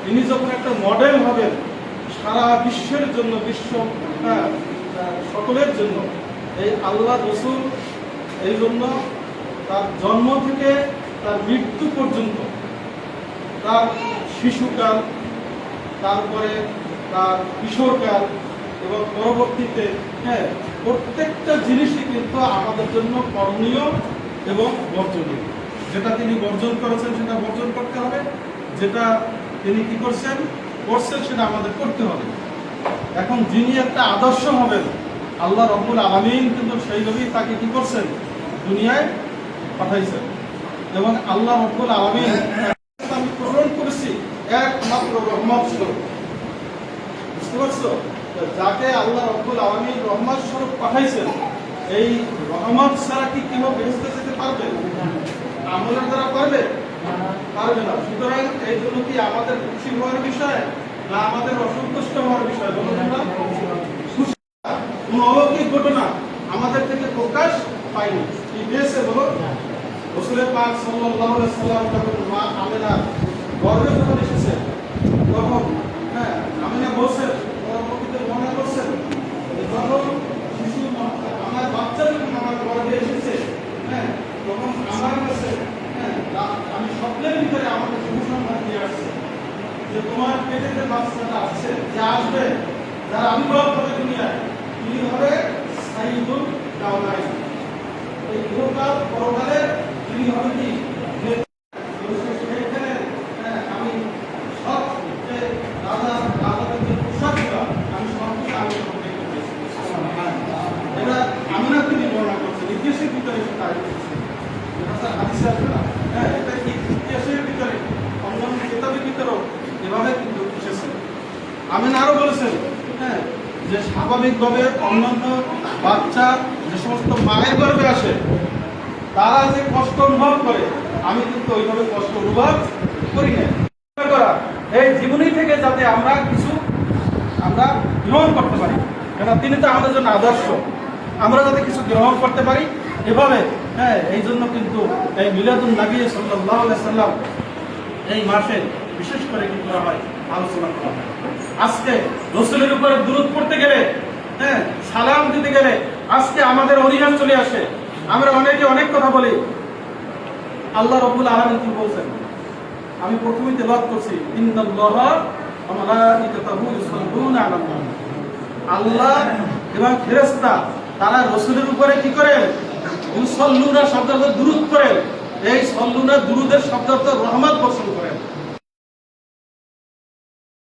ইনি যখন একটা মডেল হবেন সারা বিশ্বের জন্য, বিশ্ব সকলের জন্য, এই আল্লাহ রসুল এই জন্য তার জন্ম থেকে তার মৃত্যু পর্যন্ত, তার শিশুকাল, তারপরে তার কিশোরকাল এবং পরবর্তীতে প্রত্যেকটা জিনিসই কিন্তু আমাদের জন্য করণীয় এবং বর্জনীয়। যেটা তিনি বর্জন করেছেন সেটা বর্জন করতে হবে, যেটা তিনি কি করছেন সেটা আমাদের করতে হবে। এখন যিনি একটা আদর্শ হবেন, আল্লাহ রব্বুল আলামিন কিন্তু সেইভাবেই তাকে কি করছেন, দুনিয়ায় পাঠাইছেন। এবং আল্লাহ রব্বুল আলামিন আমি প্রেরণ করেছি একমাত্র রহমত স্বরূপ। বুঝতে পারছো? যাকে আল্লাহ রব্বুল আলামিন রহমত স্বরূপ পাঠাইছেন, এই রহমত ছাড়া কি কেউ বেহেশতে যেতে পারবে? আমলের দ্বারা পারবে? পারবে না। সুতরাং এই জন্য কি আমাদের খুশি হওয়ার বিষয় না আমাদের অসন্তুষ্ট হওয়ার বিষয়? বলুন না। কোন অলৌকিক ঘটনা আমাদের থেকে প্রকাশ পায়নি, কি পেয়েছে বলো? রাসূল পাক সাল্লাল্লাহু আলাইহি সাল্লাম যখন মা আমিনা গর্ভে যখন এসেছে, তখন আমিনা বলছেন, পরবর্তীতে মনে করছেন যখন শিশু আমার বাচ্চা যখন আমার গর্ভে এসেছে, তখন আমার কাছে আমি স্বপ্নের ভিতরে আমাকে সুসংবাদ দিয়ে আসছে যে তোমার পেটে যে বাচ্চাটা আসছে, যে আসবে, যারা আবির্ভাব হবে দুনিয়ায়, তিনি হবে সাইয়্যিদুল কাওনাইন। এই ইহকাল পরকালে তিনি হবে কি আমি সব যে দাদাদের যে পোশাক আমি সবকে আমি এটা আমি না তিনি বর্ণনা করছেন ইতিহাসের ভিতরে সেটা হাদিসে আসবে না। এটা ইতিহাসের ভিতরে অন্যান্য কিতাবের ভিতরেও এভাবে কিন্তু এসেছে। আমি আরো বলেছেন যে স্বাভাবিকভাবে অন্যান্য বাচ্চা যে সমস্ত মায়ের গর্ভে আসে তারা যে কষ্ট অনুভব করে, আমি কিন্তু ওইভাবে কষ্ট অনুভব করি না। এই জীবনী থেকে যাতে আমরা কিছু গ্রহণ করতে পারি, কেন তিনি তো আমাদের জন্য আদর্শ, আমরা যাতে কিছু গ্রহণ করতে পারি এভাবে। এই জন্য কিন্তু এই মিলাদুন নবী সাল্লাল্লাহু আলাইহি সাল্লাম এই মাসে বিশেষ করে কি করা হয়, আলোচনা করা হয়। আজকে রাসূলের উপরে দুরূদ পড়তে গেলে, সালাম দিতে গেলে আজকে আমাদের অনীহা চলে আসে। আমরা অনেকে অনেক কথা বলি। আল্লাহ রাব্বুল আলামিন কি বলছেন? আমি প্রথমেই তেলাওয়াত করছি, ইন্নাল্লাহা ওয়া মালাইকাতাহু ইউসাল্লুনা আলান নবী। আল্লাহ এবং ফেরেশতা তারা রাসূলের উপরে কি করেন? ইউসাল্লুনা শব্দের অর্থ দুরূদ করেন। এই সাল্লুনা দুরূদের শব্দের অর্থ রহমত বর্ষণ করেন।